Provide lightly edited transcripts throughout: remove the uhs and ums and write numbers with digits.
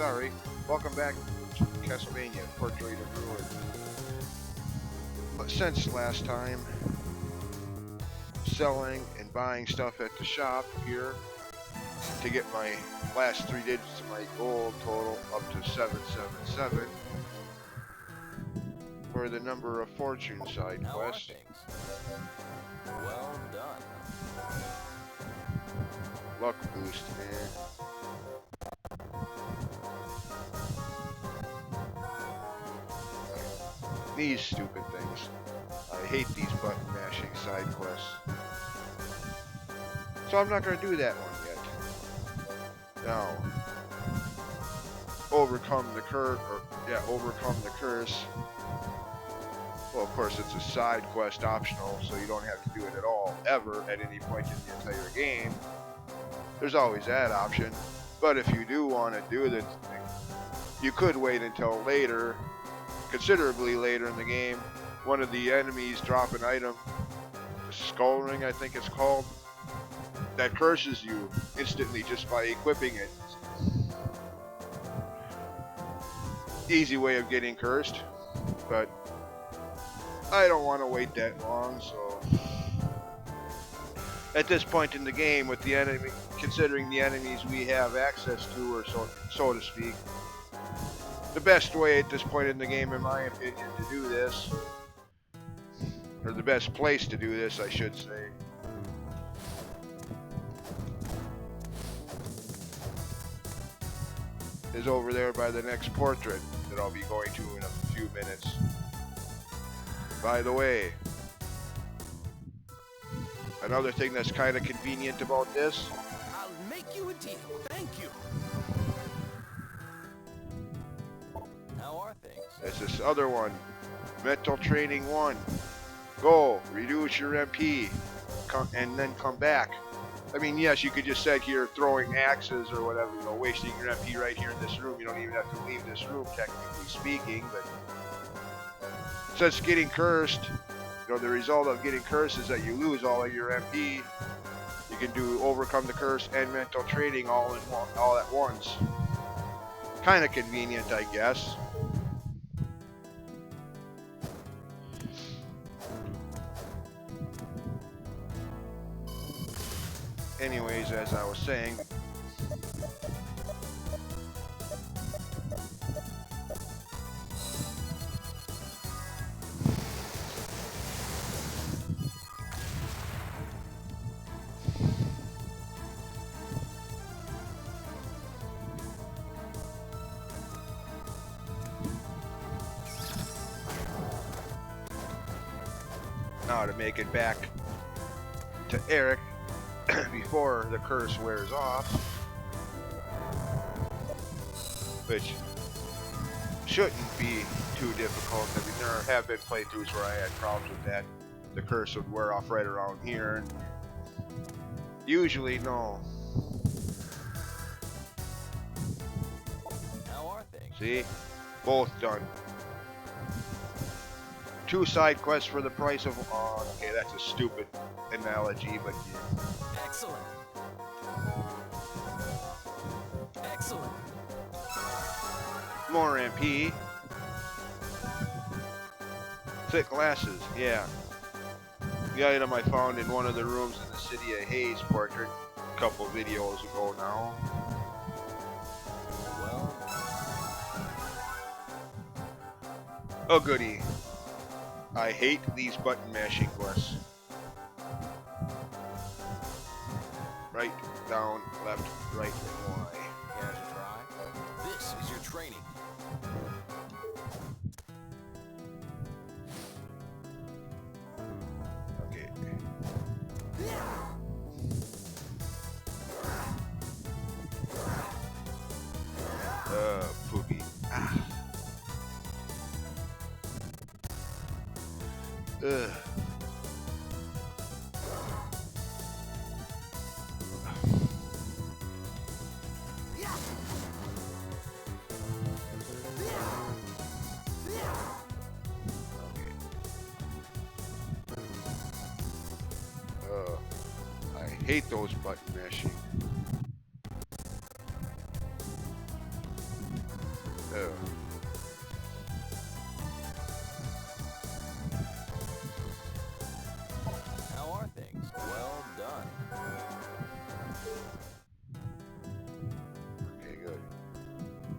sorry. Welcome back to Castlevania, Potratit Ruin. But since last time, selling and buying stuff at the shop here to get my last 3 digits of my gold total up to 777 for the number of fortune side quests. Well done. Luck boost, man. These stupid things. I hate these button mashing side quests. So I'm not going to do that one yet. Now, overcome the curse. Well, of course, it's a side quest optional, so you don't have to do it at all, ever, at any point in the entire game. There's always that option. But if you do want to do this, you could wait until later, considerably later in the game. One of the enemies drop an item, the skull ring I think it's called, that curses you instantly just by equipping it. Easy way of getting cursed, but I don't want to wait that long, so at this point in the game, with the enemy, considering the enemies we have access to, or so to speak, the best way at this point in the game, in my opinion, to do this, or the best place to do this, I should say, is over there by the next portrait that I'll be going to in a few minutes. By the way, another thing that's kind of convenient about this, I'll make you a deal. Thank you. How are things? is this other one, Mental Training 1. Go, reduce your MP, and then come back. I mean, yes, you could just sit here throwing axes or whatever, you know, wasting your MP right here in this room. You don't even have to leave this room, technically speaking, but since getting cursed, you know, the result of getting cursed is that you lose all of your MP. You can do overcome the curse and mental training all at once. Kind of convenient, I guess. Anyways, as I was saying, now to make it back to Eric before the curse wears off, which shouldn't be too difficult. I mean, there have been playthroughs where I had problems with that. The curse would wear off right around here. Usually, no. How are things? See? Both done. 2 side quests for the price of... okay, that's a stupid analogy, but... Excellent. Excellent. More MP. Thick glasses, yeah. The item I found in one of the rooms in the City of Hayes portrait a couple videos ago now. Well, Oh goody. I hate these button mashing quests. Right, down, left, right, and Y. care to try? This is your training. Okay. Poopy. Ah. Ugh. I hate those button mashing.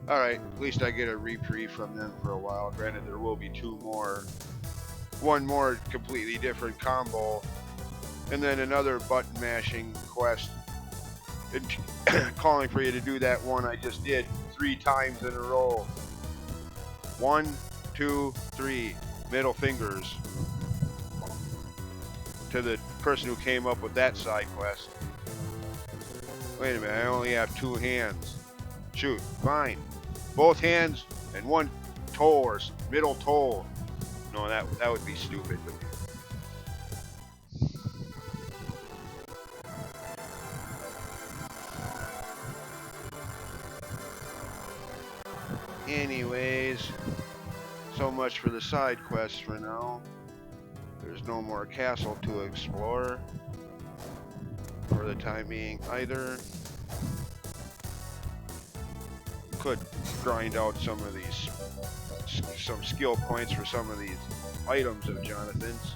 Alright, at least I get a reprieve from them for a while. Granted, there will be two more. One more completely different combo. And then another button mashing quest. And calling for you to do that one I just did 3 times in a row. 1, 2, 3. Middle fingers. To the person who came up with that side quest. Wait a minute, I only have 2 hands. Shoot, fine. Both hands and 1 toe or middle toe. No, that would be stupid. Anyways, so much for the side quests for now. There's no more castle to explore for the time being either. Could grind out some of these, some skill points for some of these items of Jonathan's,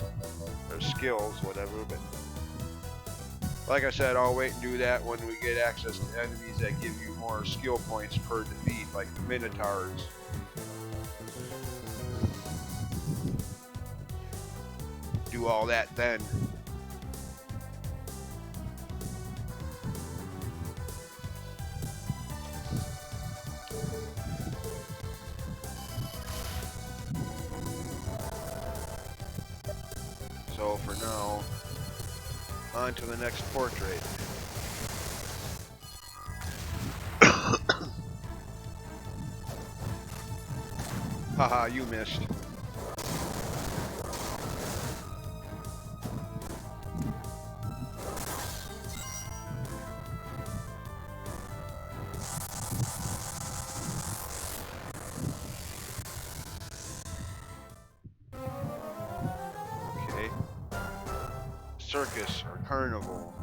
or skills, whatever, but like I said, I'll wait and do that when we get access to enemies that give you more skill points per defeat, like the Minotaurs. Do all that then. So for now, on to the next portrait. Haha, you missed. Okay. Circus or carnival.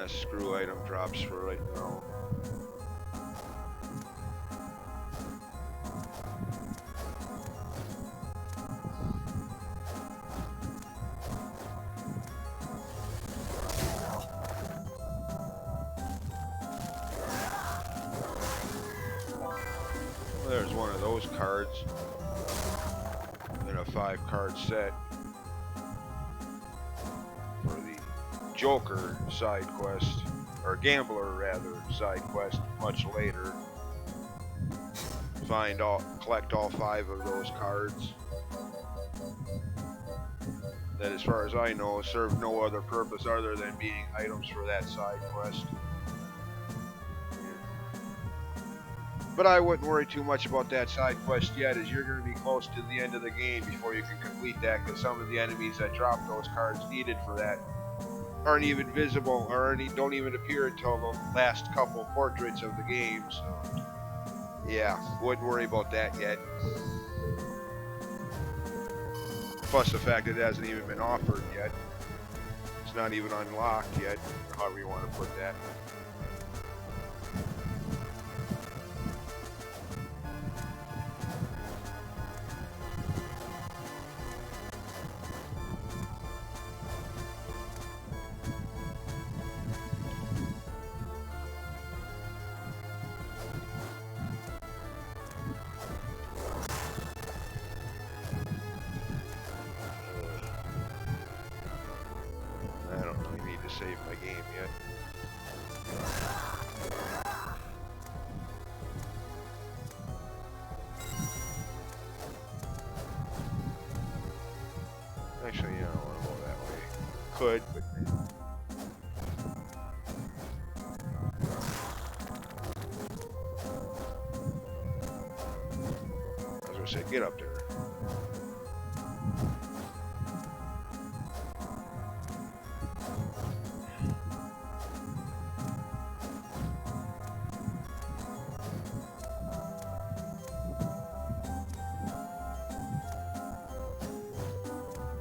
Screw item drops for right now. There's one of those cards in a 5-card set for the Joker side quest, or Gambler rather side quest much later. Collect all 5 of those cards that, as far as I know, serve no other purpose other than being items for that side quest. But I wouldn't worry too much about that side quest yet, as you're going to be close to the end of the game before you can complete that, because some of the enemies that drop those cards needed for that aren't even visible, or don't even appear until the last couple portraits of the game, so yeah, wouldn't worry about that yet. Plus the fact that it hasn't even been offered yet. It's not even unlocked yet, or however you want to put that. I don't really need to save my game yet. Actually, I don't want to go that way. Could, but I was gonna say, get up there.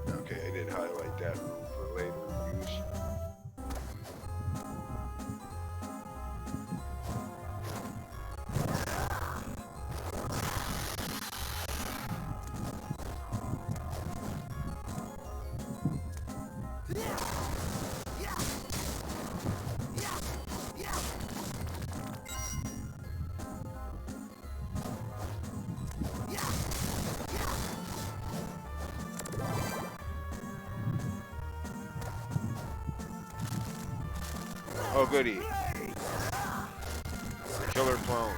Okay, I did highlight that room for later use. goody. Killer clones.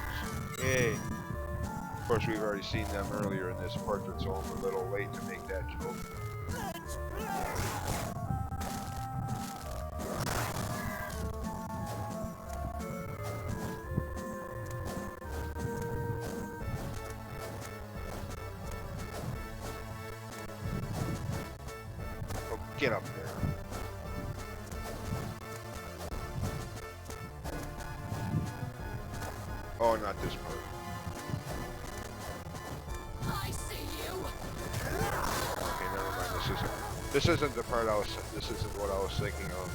Yay. Of course, we've already seen them earlier in this portrait, so I'm a little late to make that joke. Oh, get up there. Oh, not this part. I see you. Okay, never mind. This isn't the part I was. This isn't what I was thinking of.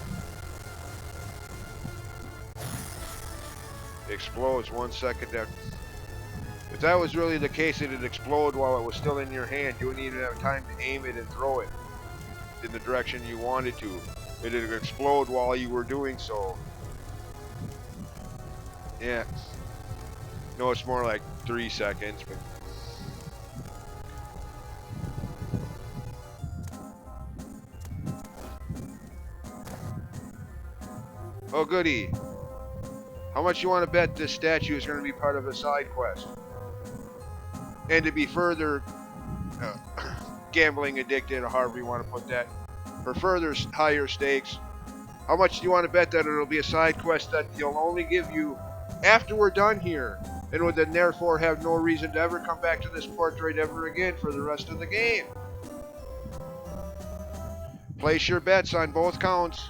It explodes 1 second after. If that was really the case, it'd explode while it was still in your hand. You wouldn't even have time to aim it and throw it in the direction you wanted to. It'd explode while you were doing so. Yeah. No, it's more like 3 seconds, but. Oh, goody. How much you want to bet this statue is going to be part of a side quest? And to be further gambling addicted, or however you want to put that, for further higher stakes, how much do you want to bet that it'll be a side quest that you'll only give you after we're done here, and would then therefore have no reason to ever come back to this portrait ever again for the rest of the game? Place your bets on both counts.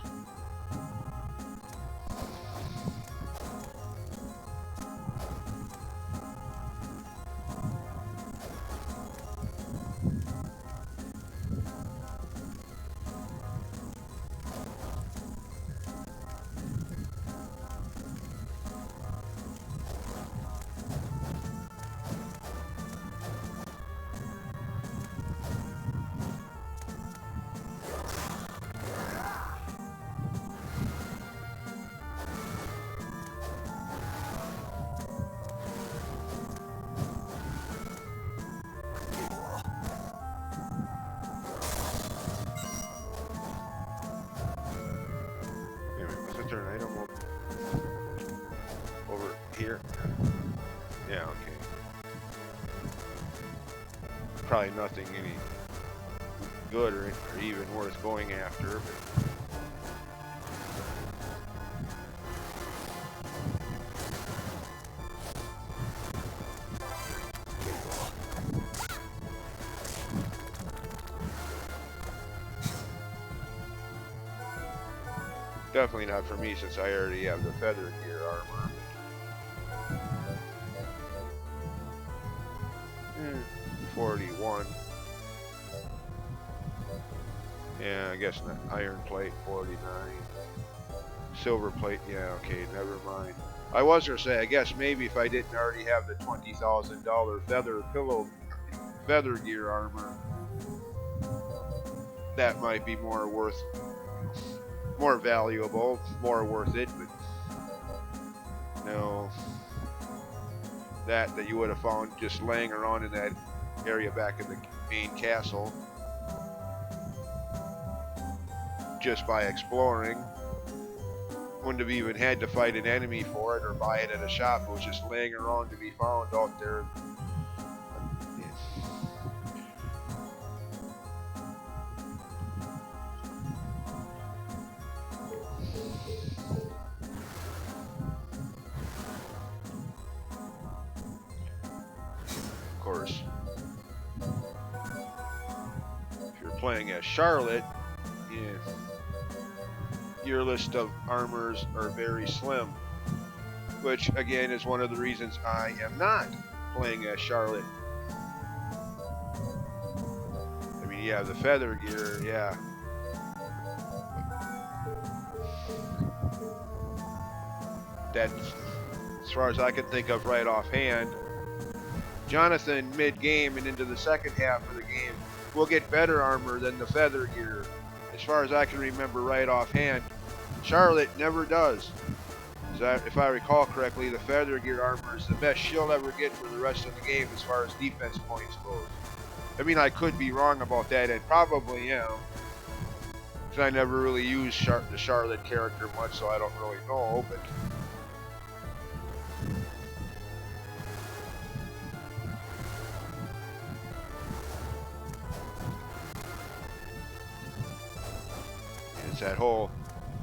An item over here. Yeah, okay. Probably nothing any good or even worth going after. But definitely not for me, since I already have the feather gear armor. 41. Yeah, I guess not. Iron plate, 49. Silver plate, yeah, okay, never mind. I was gonna say, I guess maybe if I didn't already have the $20,000 feather gear armor, that might be more valuable, more worth it, but no. That you would have found just laying around in that area back in the main castle just by exploring. Wouldn't have even had to fight an enemy for it or buy it at a shop. It was just laying around to be found out there. Of course, if you're playing as Charlotte, your list of armors are very slim, which again is one of the reasons I am not playing as Charlotte. I mean, you have the feather gear, yeah. That's, as far as I can think of right offhand, Jonathan mid-game and into the second half of the game will get better armor than the feather gear. As far as I can remember right offhand, Charlotte never does. If I recall correctly, the feather gear armor is the best she'll ever get for the rest of the game as far as defense points goes. I mean, I could be wrong about that, and probably am. 'Cause I never really used the Charlotte character much, so I don't really know, but it's that whole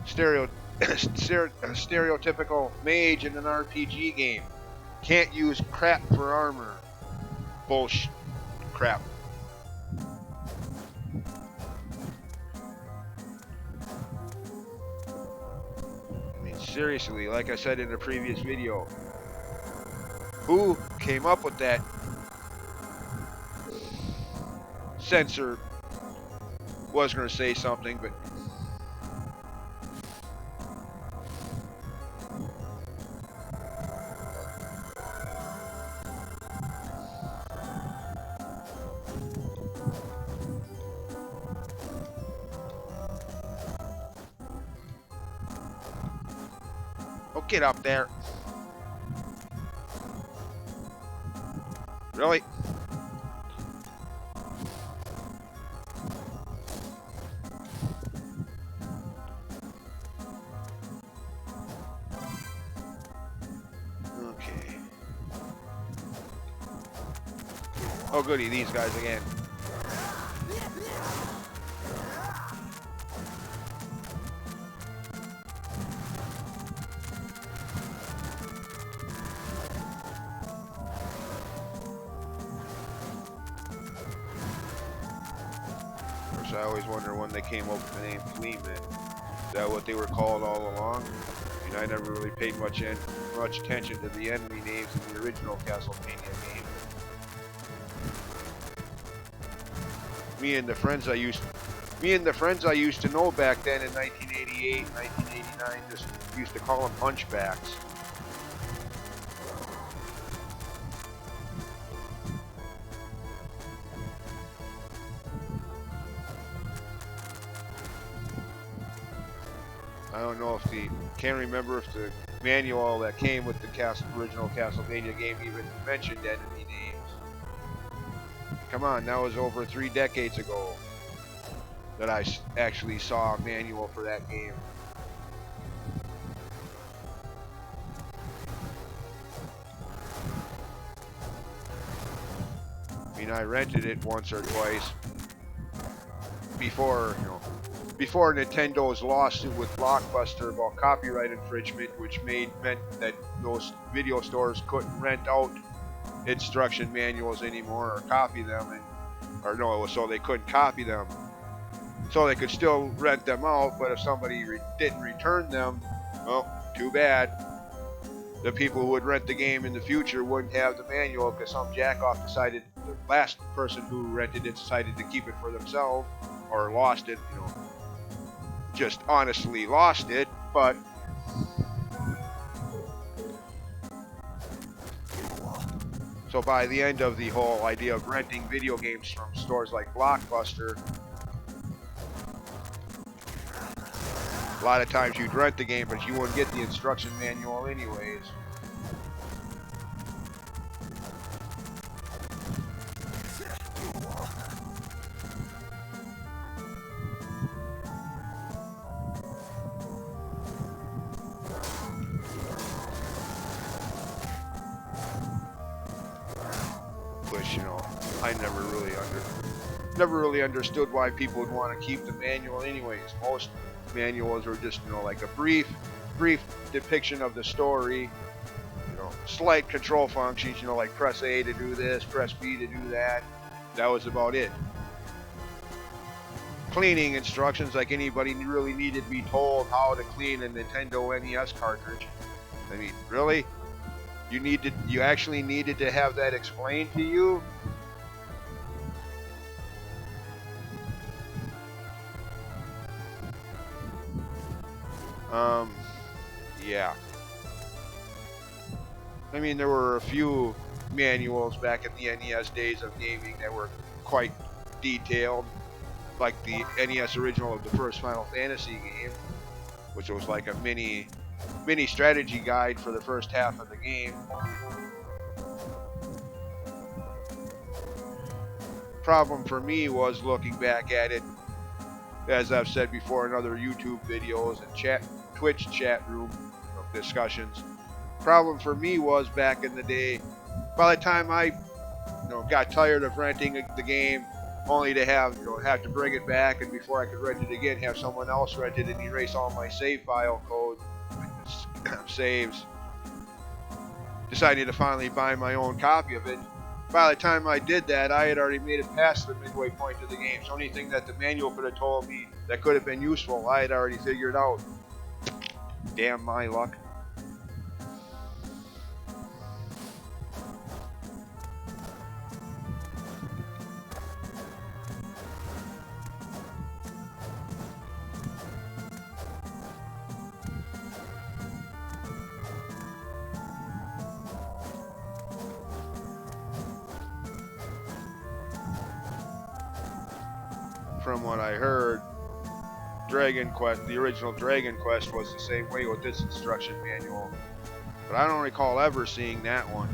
stereotypical mage in an RPG game. Can't use crap for armor. Bullshit. Crap. I mean, seriously, like I said in the previous video, who came up with that sensor? Was going to say something, but oh, get up there. Really? Okay. Oh, goody, these guys again. I always wonder when they came up with the name Flea Men. Is that what they were called all along? I mean, I never really paid much attention to the enemy names in the original Castlevania game. Me and the friends I used to know back then in 1988, 1989 just used to call them hunchbacks. I don't know if can't remember if the manual that came with the original Castlevania game even mentioned enemy names. Come on, that was over 3 decades ago that I actually saw a manual for that game. I mean, I rented it once or twice before, before Nintendo's lawsuit with Blockbuster about copyright infringement, which meant that those video stores couldn't rent out instruction manuals anymore or copy them, or no, it was so they couldn't copy them. So they could still rent them out, but if somebody didn't return them, well, too bad. The people who would rent the game in the future wouldn't have the manual because some jackoff decided, the last person who rented it decided to keep it for themselves, or lost it, just honestly lost it, but so by the end of the whole idea of renting video games from stores like Blockbuster, a lot of times you'd rent the game, but you wouldn't get the instruction manual anyways. Which, I never really understood why people would want to keep the manual anyways. Most manuals were just, like a brief depiction of the story, slight control functions, like press A to do this, press B to do that. That was about it. Cleaning instructions, like anybody really needed to be told how to clean a Nintendo NES cartridge. I mean, really? You actually needed to have that explained to you? Yeah. I mean, there were a few manuals back in the NES days of gaming that were quite detailed, like the NES original of the first Final Fantasy game, which was like a mini strategy guide for the first half of the game. Problem for me was looking back at it, as I've said before in other YouTube videos and Twitch chat room discussions. Problem for me was back in the day, by the time I got tired of renting the game, only to have to bring it back, and before I could rent it again, have someone else rent it and erase all my save file code saves. Decided to finally buy my own copy of it. By the time I did that, I had already made it past the midway point of the game. So anything that the manual could have told me that could have been useful, I had already figured out. Damn my luck. From what I heard, Dragon Quest, the original Dragon Quest, was the same way with this instruction manual. But I don't recall ever seeing that one.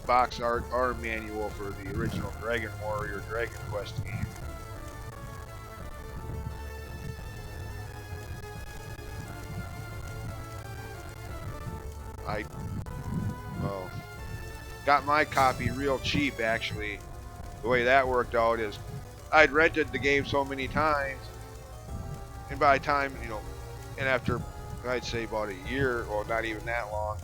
Box art or manual for the original Dragon Warrior Dragon Quest game. Well, got my copy real cheap actually. The way that worked out is I'd rented the game so many times, and by the time, and after I'd say about a year, or not even that long,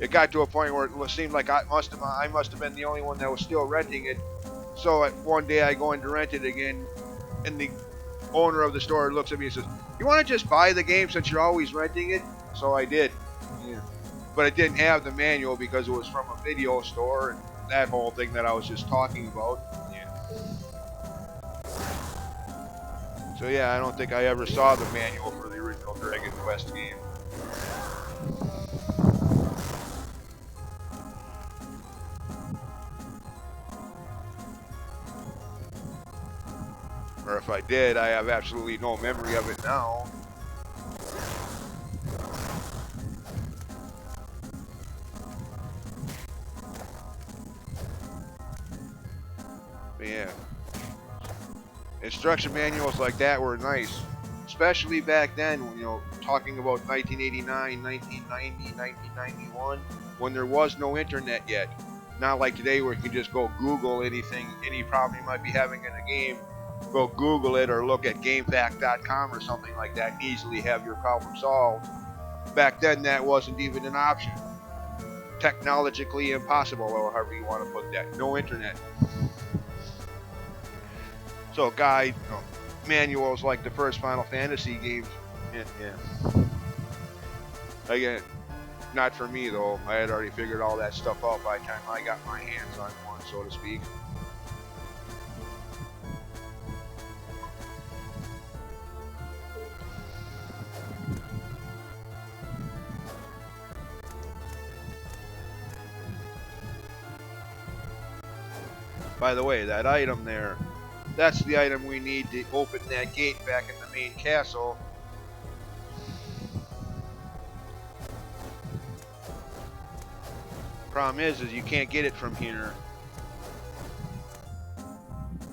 it got to a point where it seemed like I must have been the only one that was still renting it. So one day I go in to rent it again, and the owner of the store looks at me and says, "You want to just buy the game since you're always renting it?" So I did. Yeah. But it didn't have the manual because it was from a video store and that whole thing that I was just talking about. Yeah. So yeah, I don't think I ever saw the manual for the original Dragon Quest game. Or if I did, I have absolutely no memory of it now. But yeah. Instruction manuals like that were nice. Especially back then, talking about 1989, 1990, 1991, when there was no internet yet. Not like today where you can just go Google anything, any problem you might be having in a game, go Google it or look at GameFAQ.com or something like that and easily have your problem solved. Back then that wasn't even an option. Technologically impossible, or however you want to put that. No internet. So guide manuals like the first Final Fantasy games, yeah. Again, not for me though. I had already figured all that stuff out by the time I got my hands on one, so to speak. By the way, that item there, that's the item we need to open that gate back in the main castle. Problem is you can't get it from here.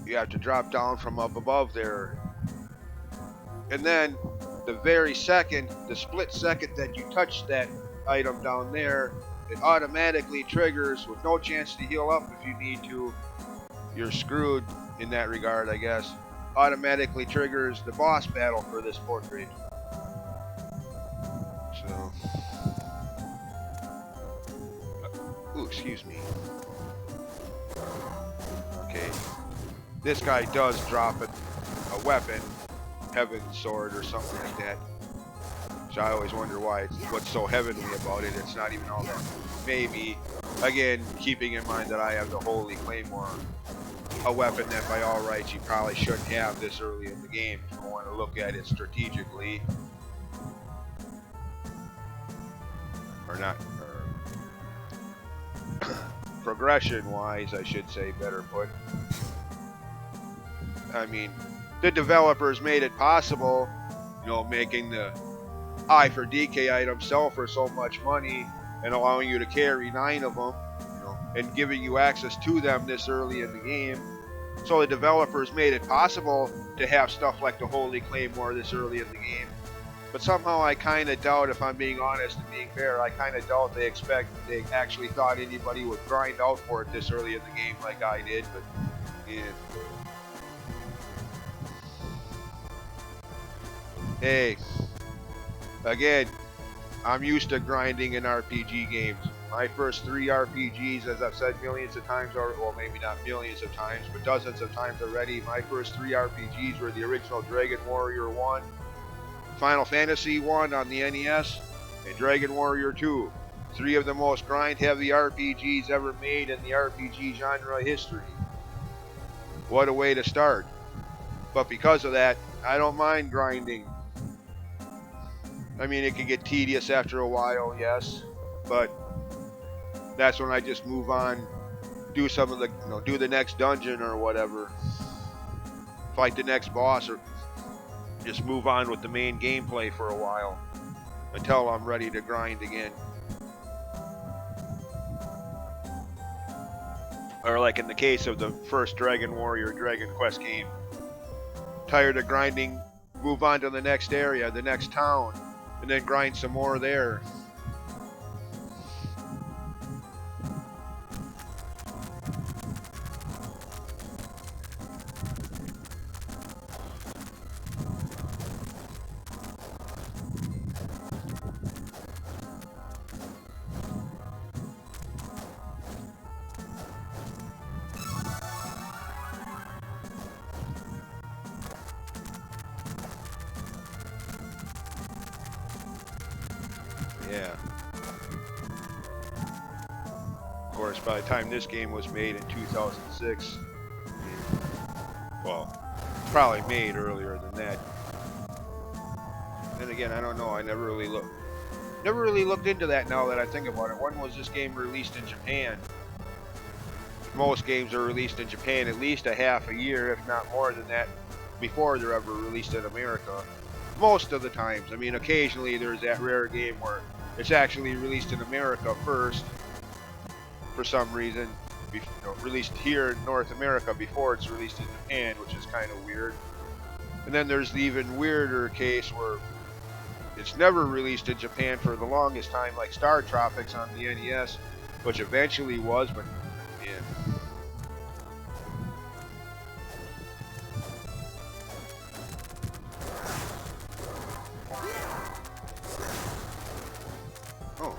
You have to drop down from up above there. And then the split second that you touch that item down there, it automatically triggers with no chance to heal up if you need to. You're screwed in that regard, I guess. Automatically triggers the boss battle for this portrait. So, ooh, excuse me. Okay, this guy does drop a weapon, Heaven's Sword or something like that. So I always wonder what's so heavenly about it. It's not even all that. Maybe, again, keeping in mind that I have the Holy Claymore, a weapon that by all rights you probably shouldn't have this early in the game if you want to look at it strategically. Or not, or progression wise, I should say, better put. I mean, the developers made it possible, you know, making the Eye for DK items sell for so much money and allowing you to carry 9 of them, you know, and giving you access to them this early in the game. So the developers made it possible to have stuff like the Holy Claymore this early in the game. But somehow I kind of doubt, if I'm being honest and being fair, I kind of doubt they actually thought anybody would grind out for it this early in the game like I did. But yeah. Hey, again, I'm used to grinding in RPG games. My first 3 RPGs, as I've said millions of times, or well, maybe not millions of times, but dozens of times already, my first 3 RPGs were the original Dragon Warrior 1, Final Fantasy 1 on the NES, and Dragon Warrior 2. 3 of the most grind-heavy RPGs ever made in the RPG genre history. What a way to start. But because of that, I don't mind grinding. I mean, it can get tedious after a while, yes, but that's when I just move on, do some of the, you know, do the next dungeon or whatever, fight the next boss, or just move on with the main gameplay for a while until I'm ready to grind again. Or like in the case of the first Dragon Warrior Dragon Quest game, tired of grinding, move on to the next area, the next town, and then grind some more there. Yeah. Of course, by the time this game was made in 2006, well, probably made earlier than that. Then again, I don't know. I never really looked into that. Now that I think about it, when was this game released in Japan? Most games are released in Japan at least a half a year, if not more than that, before they're ever released in America. Most of the times. I mean, occasionally there's that rare game where it's actually released in America first, for some reason, you know, released here in North America before it's released in Japan, which is kind of weird. And then there's the even weirder case where it's never released in Japan for the longest time, like Star Tropics on the NES, which eventually was, but yeah. Oh,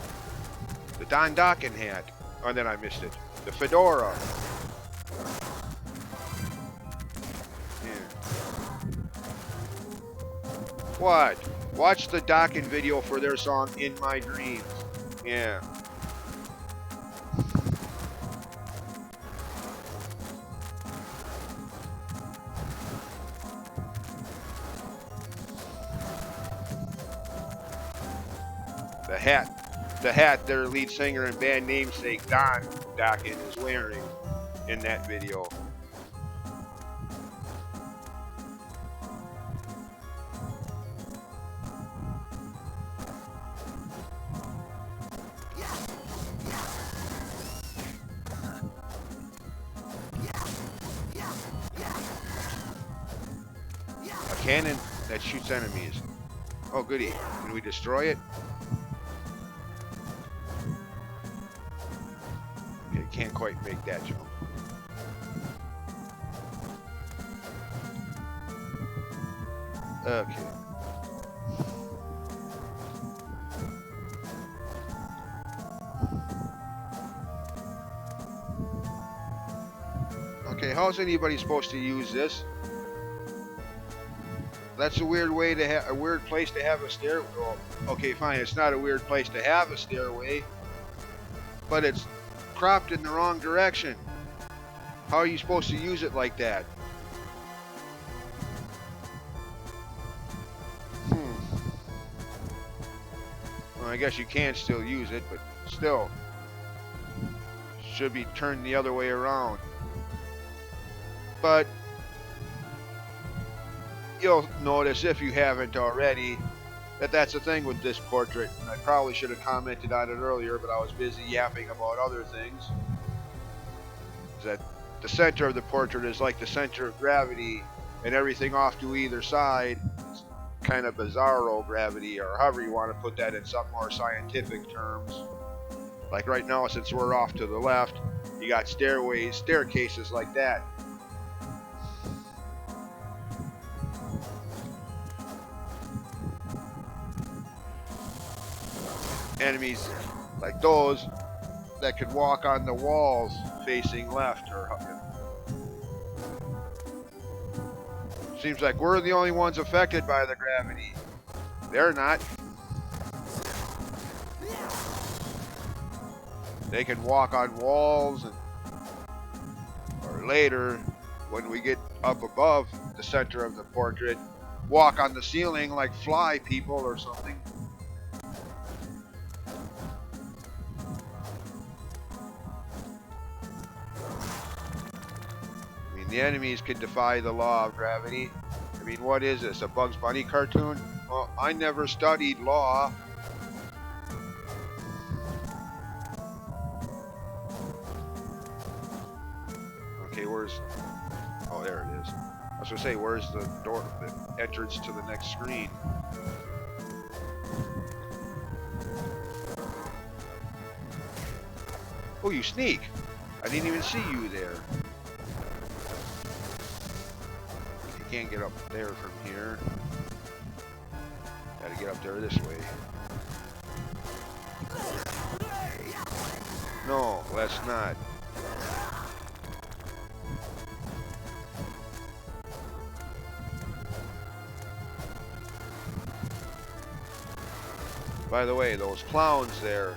the Don Dokken hat. Oh, and then I missed it. The fedora. Yeah. What? Watch the Dokken video for their song In My Dreams. Yeah. The hat their lead singer and band namesake Don Dokken is wearing in that video. A cannon that shoots enemies. Oh goody, can we destroy it? Can't quite make that jump. Okay. Okay, how's anybody supposed to use this? That's a weird way to have a weird place to have a stairway. Well, okay, fine. It's not a weird place to have a stairway, but it's cropped in the wrong direction. How are you supposed to use it like that? Well, I guess you can still use it, but still. Should be turned the other way around. But you'll notice, if you haven't already, that that's the thing with this portrait. And I probably should have commented on it earlier, but I was busy yapping about other things. Is that the center of the portrait is like the center of gravity, and everything off to either side is kind of bizarro gravity, or however you want to put that in some more scientific terms. Like right now, since we're off to the left, you got staircases like that. Enemies like those that could walk on the walls facing left, or seems like we're the only ones affected by the gravity. They're not. They can walk on walls, or later, when we get up above the center of the portrait, walk on the ceiling like fly people or something. I mean, the enemies can defy the law of gravity. I mean, what is this, a Bugs Bunny cartoon? Well, I never studied law. Okay, where's... Oh, there it is. I was gonna say, where's the door, the entrance to the next screen? Oh, you sneak! I didn't even see you there. You can't get up there from here. Gotta get up there this way. No, let's not. By the way, those clowns there,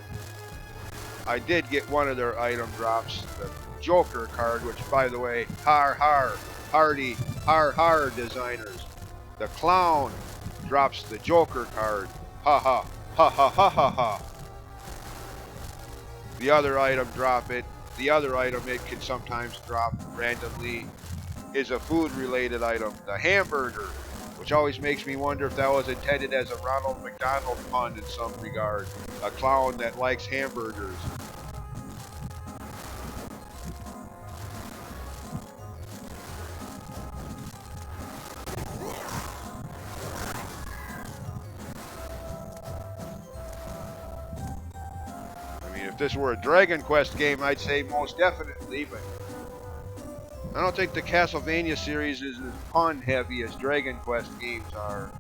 I did get one of their item drops, the Joker card, which, by the way, hardy, designers. The clown drops the Joker card. Ha ha, ha ha ha ha ha. The other item drop it. The other item it can sometimes drop randomly is a food-related item, the hamburger, which always makes me wonder if that was intended as a Ronald McDonald pun in some regard. A clown that likes hamburgers. I mean, if this were a Dragon Quest game, I'd say most definitely, but I don't think the Castlevania series is as pun-heavy as Dragon Quest games are.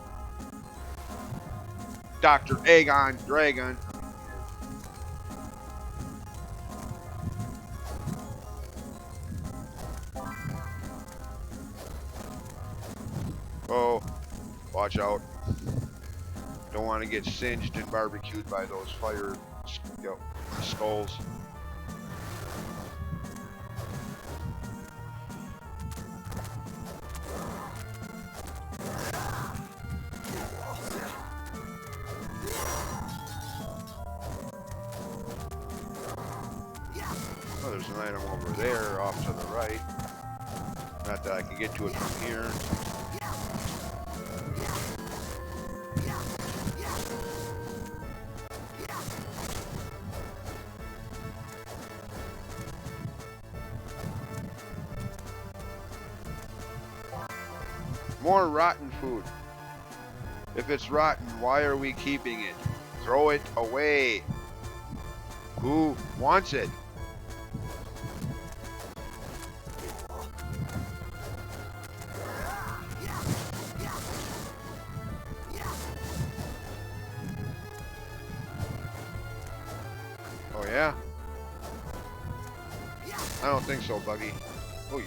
Dr. Aegon Dragon. Oh, watch out. Don't want to get singed and barbecued by those fire skulls. Oh, there's an item over there off to the right. Not that I can get to it from here. More rotten food. If it's rotten, why are we keeping it? Throw it away. Who wants it? Oh yeah? I don't think so, Buggy. Oh, you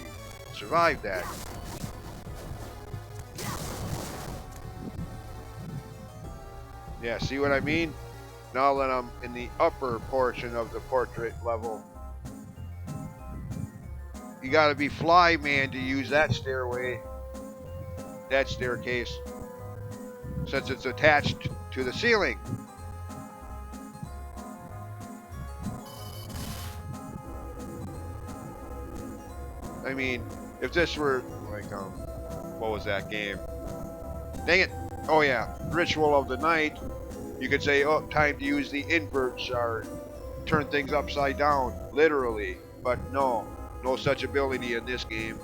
survived that. Yeah, see what I mean? Now that I'm in the upper portion of the portrait level, you gotta be Fly Man to use that stairway, that staircase, since it's attached to the ceiling. I mean, if this were like, what was that game? Dang it. Oh yeah, ritual of the night. You could say, oh, time to use the invert shard. Turn things upside down, literally. But no, no such ability in this game.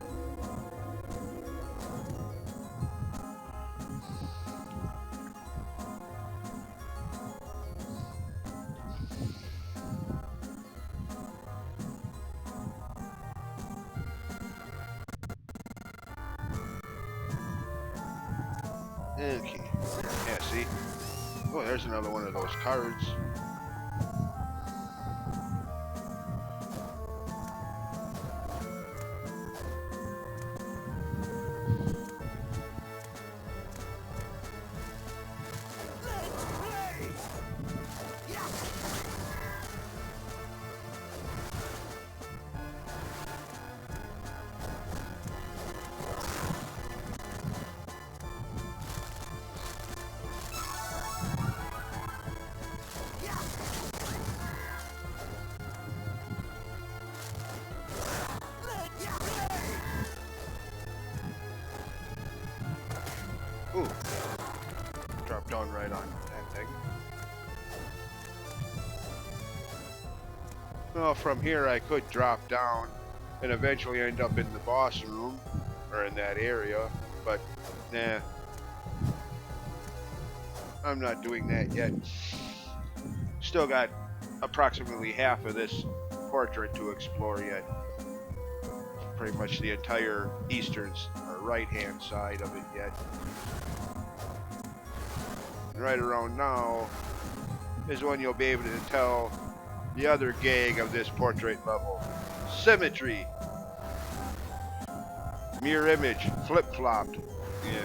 Okay. Yeah, see? Oh, there's another one of those cards. Ooh. Dropped down right on that thing. Well, from here I could drop down and eventually end up in the boss room, or in that area, but nah. I'm not doing that yet. Still got approximately half of this portrait to explore yet. Pretty much the entire eastern or right-hand side of it yet. And right around now is when you'll be able to tell the other gag of this portrait level. Symmetry. Mirror image. Flip-flopped. Yeah.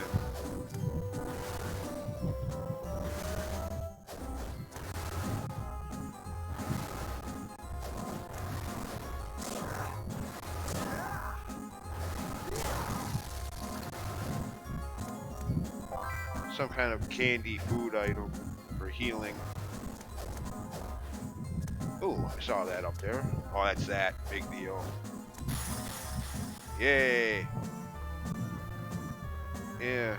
Some kind of candy food item for healing. Oh, I saw that up there. Oh, that's that. Big deal. Yay. Yeah.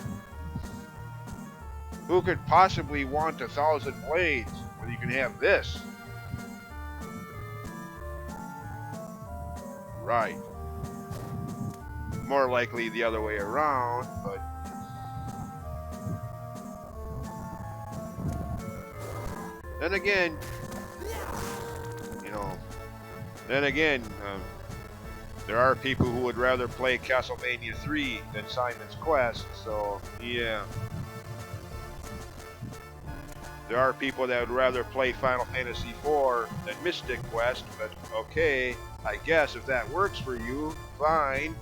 Who could possibly want 1,000 blades when you can have this? Right. More likely the other way around, but... Then again, there are people who would rather play Castlevania 3 than Simon's Quest, so yeah. There are people that would rather play Final Fantasy 4 than Mystic Quest, but okay, I guess if that works for you, fine.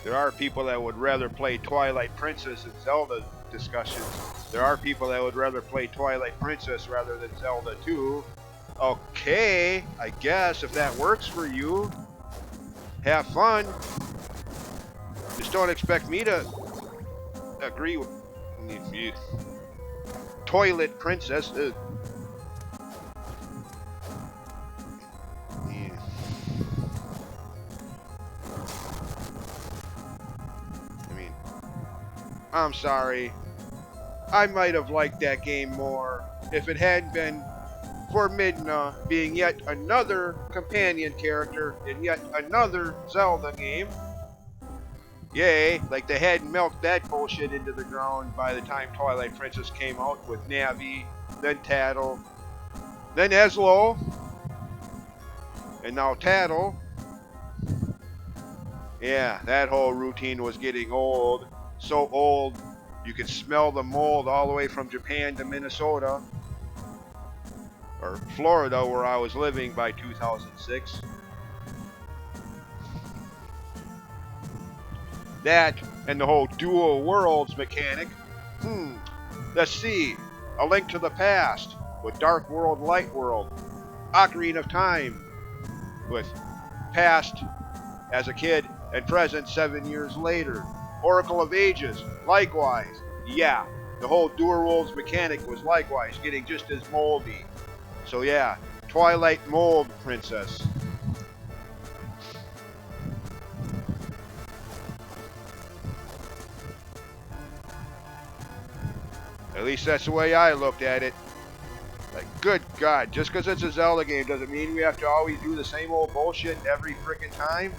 There are people that would rather play Twilight Princess and Zelda discussions. There are people that would rather play Twilight Princess rather than Zelda 2. Okay, I guess if that works for you, have fun. Just don't expect me to agree with you. Toilet Princess. I'm sorry. I might have liked that game more if it hadn't been for Midna being yet another companion character in yet another Zelda game. Yay, like they hadn't milked that bullshit into the ground by the time Twilight Princess came out with Navi, then Tattle, then Eslo, and now Tattle. Yeah, that whole routine was getting old. So old, you could smell the mold all the way from Japan to Minnesota. Or Florida, where I was living by 2006. That and the whole dual worlds mechanic. Let's see. A Link to the Past with Dark World, Light World. Ocarina of Time with past as a kid and present 7 years later. Oracle of Ages, likewise. Yeah, the whole Dual Worlds mechanic was likewise getting just as moldy. So yeah, Twilight Mold Princess. At least that's the way I looked at it. Like, good God, just because it's a Zelda game doesn't mean we have to always do the same old bullshit every freaking time.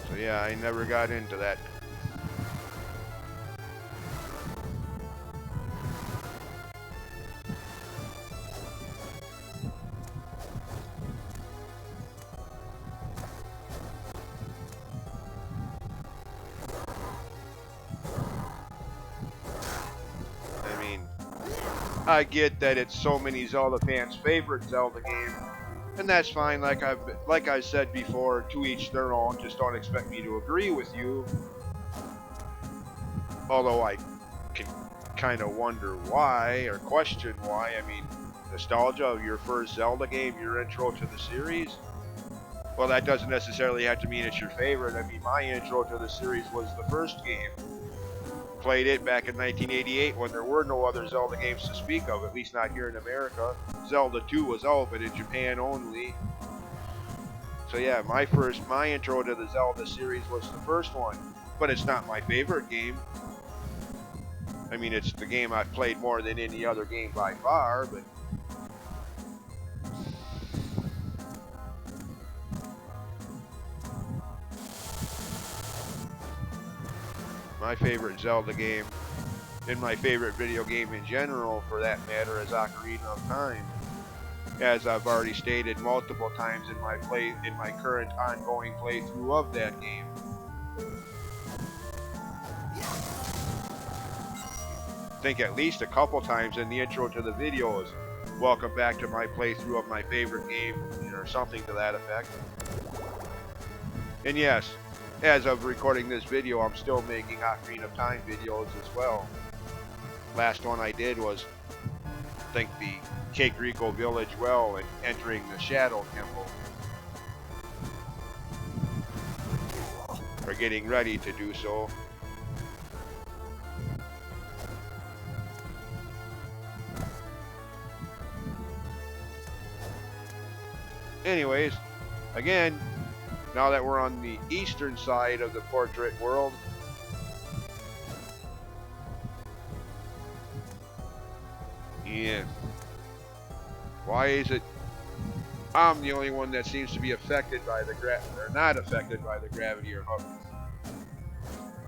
So yeah, I never got into that. I get that it's so many Zelda fans' favorite Zelda game, and that's fine. Like I said before, to each their own. Just don't expect me to agree with you. Although I can kind of wonder why or question why. I mean, nostalgia of your first Zelda game, your intro to the series. Well, that doesn't necessarily have to mean it's your favorite. I mean, my intro to the series was the first game. Played it back in 1988 when there were no other Zelda games to speak of, at least not here in America. Zelda 2 was out, but in Japan only. So yeah, my intro to the Zelda series was the first one, but it's not my favorite game. I mean, it's the game I've played more than any other game by far, but my favorite Zelda game, and my favorite video game in general for that matter, is Ocarina of Time. As I've already stated multiple times in my current ongoing playthrough of that game. I think at least a couple times in the intro to the videos, welcome back to my playthrough of my favorite game, or something to that effect. And yes, as of recording this video, I'm still making Ocarina of Time videos as well. Last one I did was, I think, the Keikrico Village well and entering the Shadow Temple. Or getting ready to do so. Anyways, again, now that we're on the eastern side of the portrait world, yeah. Why is it I'm the only one that seems to be affected by the not affected by the gravity or hook?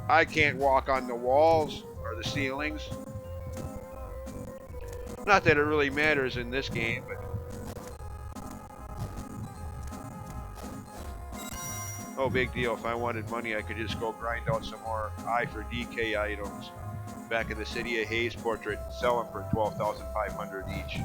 I can't walk on the walls or the ceilings. Not that it really matters in this game, but no big deal. If I wanted money, I could just go grind out some more I for DK items back in the city of Hayes portrait and sell them for 12,500 each.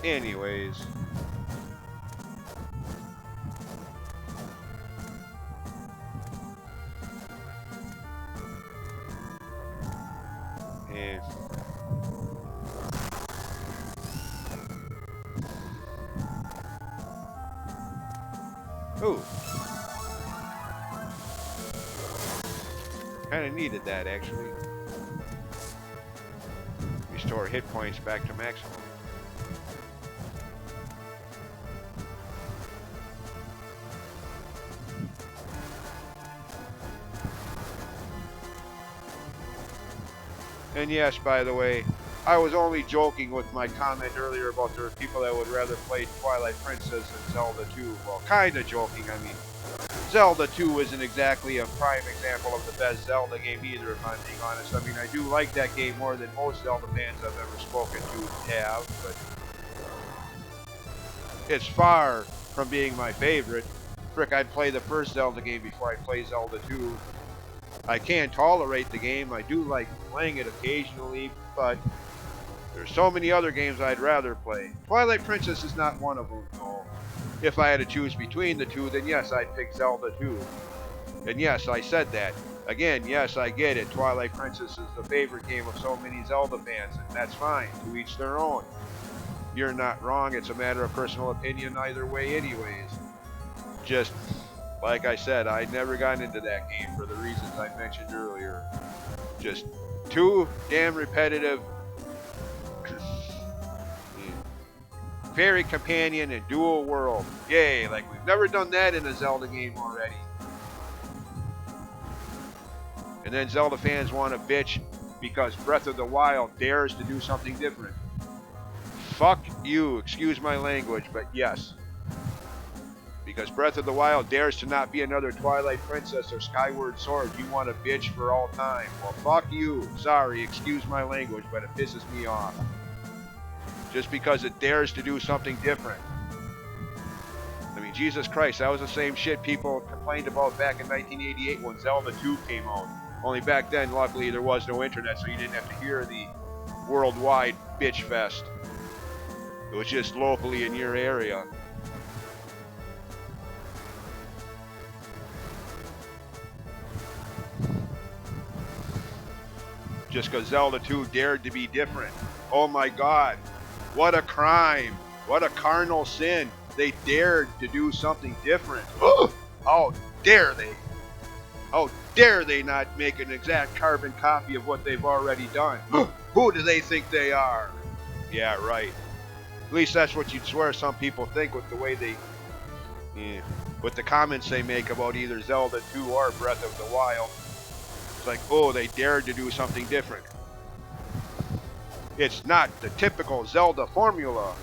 Anyways, and ooh, kind of needed that actually. Restore hit points back to maximum. And yes, by the way, I was only joking with my comment earlier about there are people that would rather play Twilight Princess than Zelda 2. Well, kind of joking, I mean. Zelda 2 isn't exactly a prime example of the best Zelda game either, if I'm being honest. I mean, I do like that game more than most Zelda fans I've ever spoken to have, but it's far from being my favorite. Frick, I'd play the first Zelda game before I play Zelda 2. I can tolerate the game. I do like playing it occasionally, but there's so many other games I'd rather play. Twilight Princess is not one of them, though. If I had to choose between the two, then yes, I'd pick Zelda 2. And yes, I said that. Again, yes, I get it. Twilight Princess is the favorite game of so many Zelda fans, and that's fine. To each their own. You're not wrong. It's a matter of personal opinion either way anyways. Just, like I said, I never got into that game for the reasons I mentioned earlier. Just too damn repetitive. Fairy companion and dual world. Yay, like we've never done that in a Zelda game already. And then Zelda fans want to bitch because Breath of the Wild dares to do something different. Fuck you, excuse my language, but yes. Because Breath of the Wild dares to not be another Twilight Princess or Skyward Sword. You want to bitch for all time. Well, fuck you. Sorry, excuse my language, but it pisses me off. Just because it dares to do something different. I mean, Jesus Christ, that was the same shit people complained about back in 1988 when Zelda 2 came out. Only back then, luckily, there was no internet, so you didn't have to hear the worldwide bitch fest. It was just locally in your area. Just because Zelda 2 dared to be different. Oh my God. What a crime. What a carnal sin. They dared to do something different. How dare they? How dare they not make an exact carbon copy of what they've already done? Who do they think they are? Yeah, right. At least that's what you'd swear some people think with the way they... with the comments they make about either Zelda 2 or Breath of the Wild. It's like, oh, they dared to do something different. It's not the typical Zelda formula.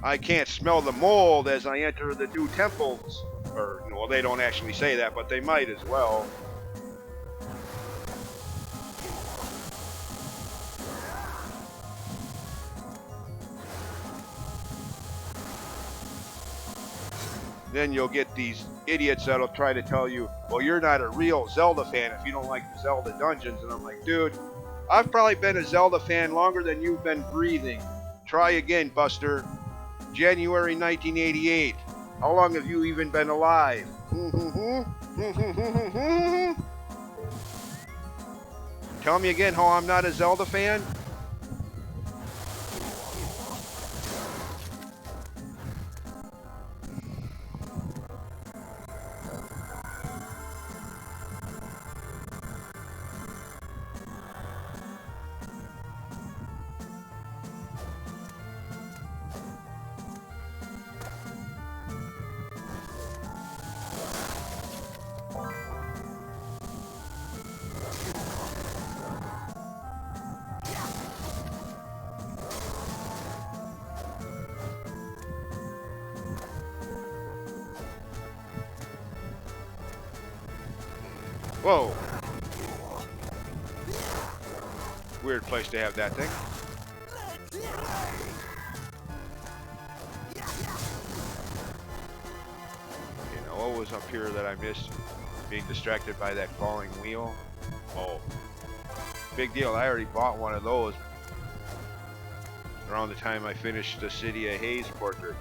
I can't smell the mold as I enter the new temples. Or, well, they don't actually say that, but they might as well. Then you'll get these idiots that'll try to tell you, well, you're not a real Zelda fan if you don't like the Zelda dungeons. And I'm like, dude, I've probably been a Zelda fan longer than you've been breathing. Try again, Buster. January 1988. How long have you even been alive? Tell me again how I'm not a Zelda fan? Whoa. Weird place to have that thing. You know, what was up here that I missed? Being distracted by that falling wheel? Oh. Big deal, I already bought one of those around the time I finished the City of Haze portrait.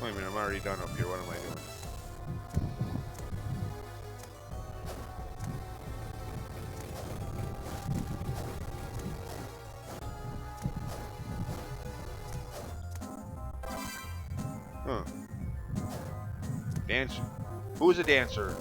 Wait a minute, I'm already done up here. What am I doing? Huh. Dance? Who's a dancer?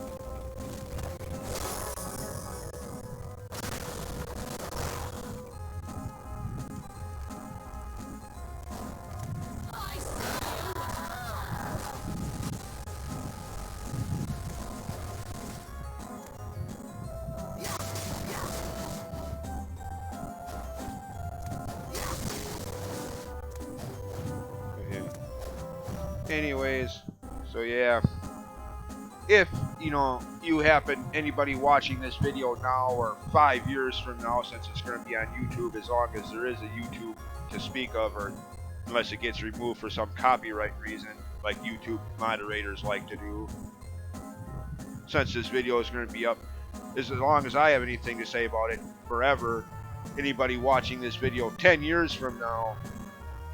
Anyways, so yeah. If, you know, you happen, anybody watching this video now or 5 years from now, since it's going to be on YouTube, as long as there is a YouTube to speak of, or unless it gets removed for some copyright reason, like YouTube moderators like to do, since this video is going to be up, as long as I have anything to say about it forever, anybody watching this video 10 years from now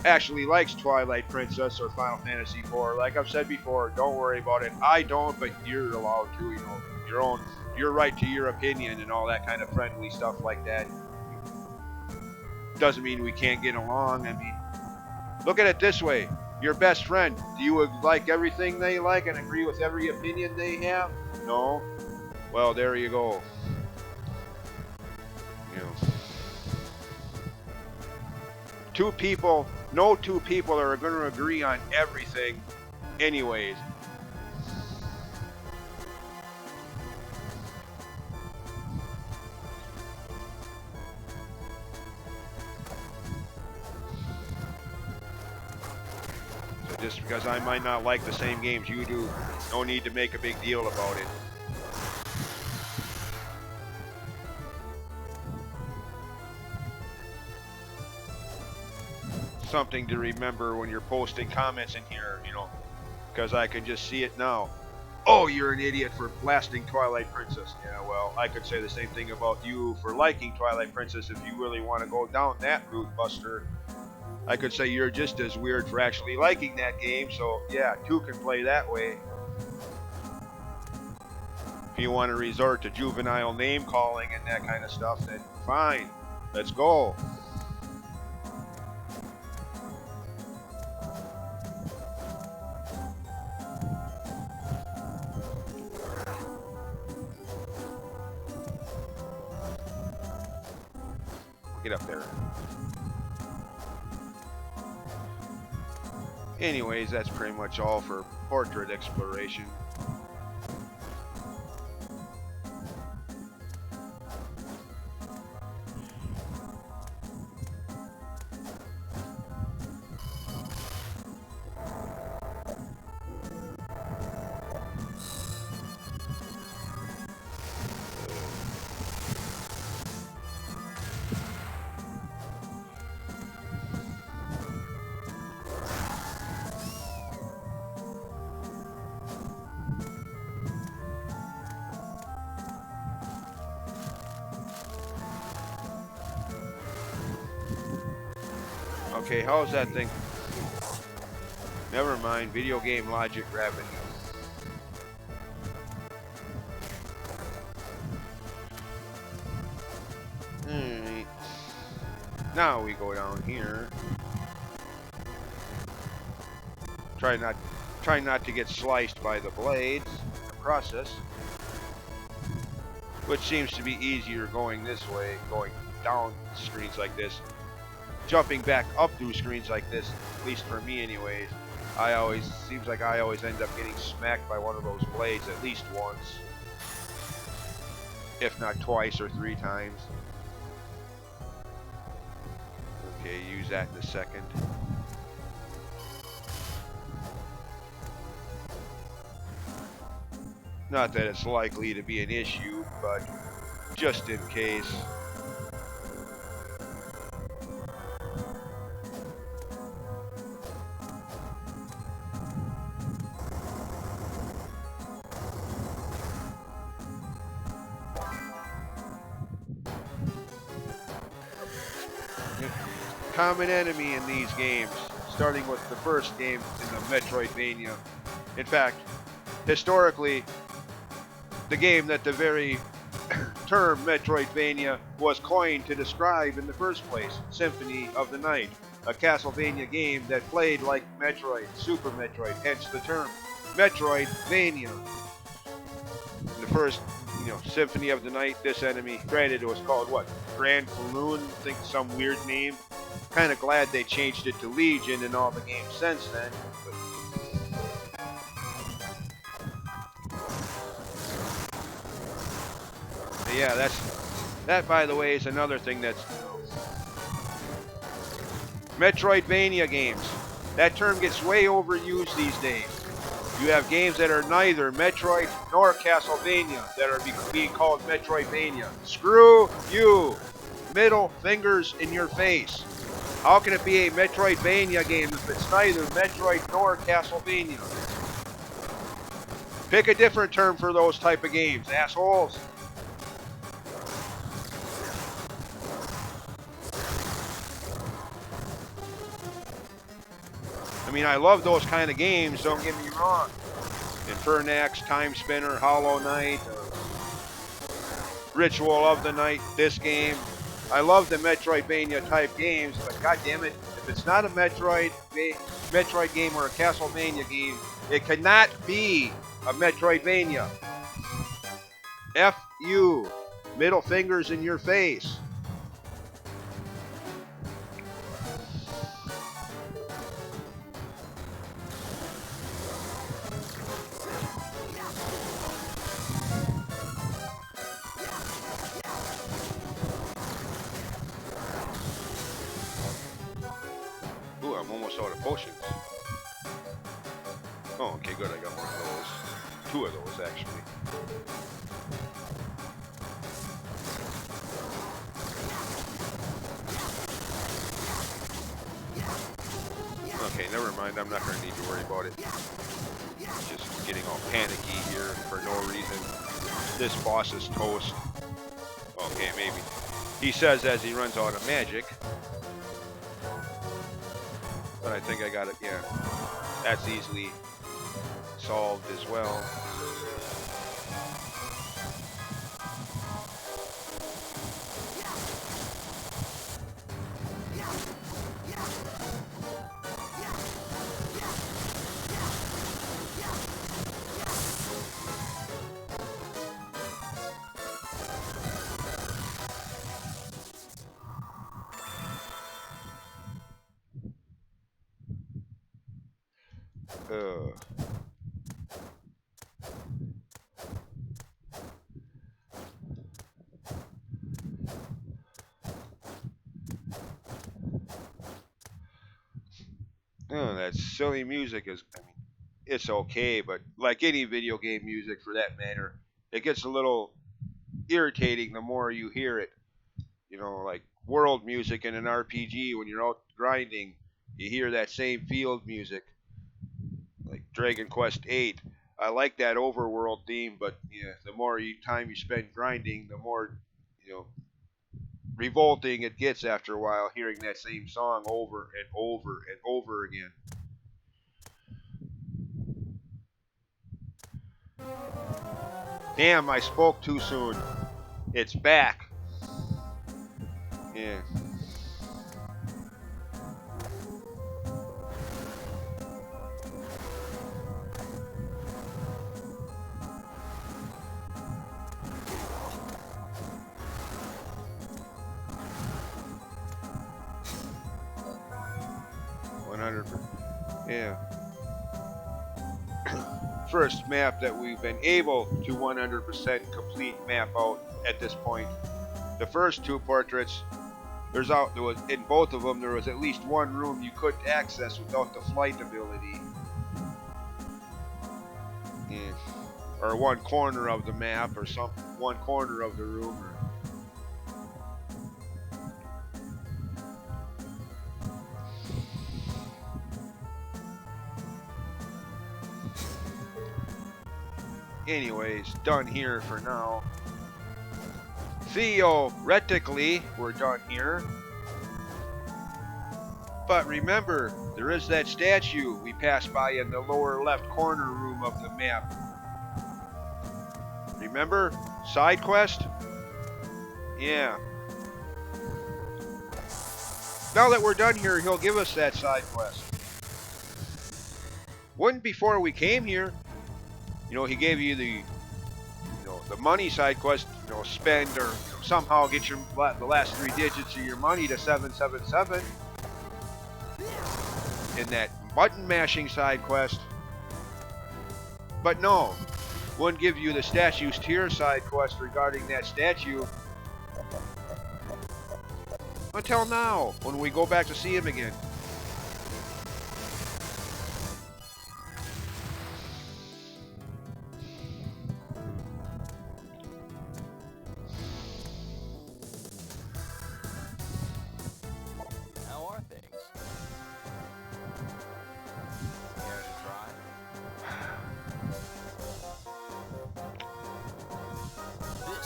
actually likes Twilight Princess or Final Fantasy IV, like I've said before, don't worry about it. I don't, but you're allowed to, you know, your right to your opinion and all that kind of friendly stuff like that. Doesn't mean we can't get along. I mean, look at it this way. Your best friend, do you like everything they like and agree with every opinion they have? No? Well, there you go. You know. No two people are going to agree on everything anyways. So just because I might not like the same games you do, no need to make a big deal about it. Something to remember when you're posting comments in here, you know, because I can just see it now. Oh, you're an idiot for blasting Twilight Princess. Yeah, well, I could say the same thing about you for liking Twilight Princess if you really want to go down that route, Buster. I could say you're just as weird for actually liking that game, so yeah, two can play that way. If you want to resort to juvenile name calling and that kind of stuff, then fine, let's go. Get up there. Anyways, that's pretty much all for portrait exploration. Okay, how's that thing? Never mind, video game logic grabbing you. Alright. Now we go down here. Try not to get sliced by the blades in the process. Which seems to be easier going this way, going down screens like this. Jumping back up through screens like this, at least for me anyways, seems like I always end up getting smacked by one of those blades at least once, if not twice or 3 times. Okay, use that in a second. Not that it's likely to be an issue, but just in case. Common enemy in these games, starting with the first game in the Metroidvania. In fact, historically, the game that the very term Metroidvania was coined to describe in the first place, Symphony of the Night, a Castlevania game that played like Metroid, Super Metroid, hence the term Metroidvania. In the first, Symphony of the Night, this enemy, granted it was called what? Grand Falloon, I think some weird name. Kind of glad they changed it to Legion in all the games since then. But yeah, that by the way is another thing that's Metroidvania games. That term gets way overused these days. You have games that are neither Metroid nor Castlevania that are being called Metroidvania. Screw you! Middle fingers in your face. How can it be a Metroidvania game if it's neither Metroid nor Castlevania? Pick a different term for those type of games, assholes. I mean, I love those kind of games, don't get me wrong. Infernax, Time Spinner, Hollow Knight, Ritual of the Night, this game. I love the Metroidvania type games, but god damn it, if it's not a Metroid game or a Castlevania game, it cannot be a Metroidvania. F you. Middle fingers in your face. Ooh, I'm almost out of potions. Oh, okay, good. I got one of those. Two of those, actually. Okay, never mind. I'm not going to need to worry about it. Just getting all panicky here for no reason. This boss is toast. Okay, maybe. He says as he runs out of magic. But I think I got it, yeah. That's easily solved as well. Oh, that silly music is, I mean, it's okay, but like any video game music for that matter, it gets a little irritating the more you hear it. You know, like world music in an RPG when you're out grinding, you hear that same field music, like Dragon Quest VIII. I like that overworld theme, but yeah, the more time you spend grinding, the more, you know, revolting it gets after a while hearing that same song over and over and over again. Damn, I spoke too soon. It's back. Yeah. Yeah. First map that we've been able to 100% complete map out at this point. The first two portraits, there was in both of them there was at least one room you couldn't access without the flight ability. Yeah. Or one corner of the map or one corner of the room. Anyways, done here for now. Theoretically, we're done here. But remember, there is that statue we passed by in the lower left corner room of the map. Remember? Side quest? Yeah. Now that we're done here, he'll give us that side quest. Wouldn't before we came here. You know, he gave you the money side quest, spend or somehow get the last 3 digits of your money to 777. In that button mashing side quest. But no, wouldn't give you the statue's tier side quest regarding that statue. Until now, when we go back to see him again.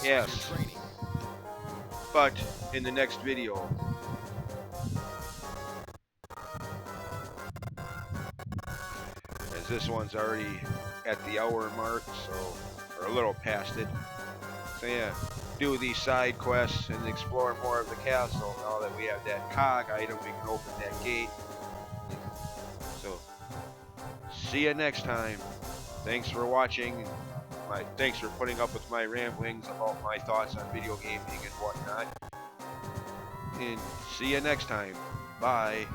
Yes. But in the next video, as this one's already at the hour mark, so, or a little past it. So yeah, do these side quests and explore more of the castle. Now that we have that cog item, we can open that gate. So, see you next time. Thanks for watching. Thanks for putting up with my ramblings about my thoughts on video gaming and whatnot. And see you next time. Bye.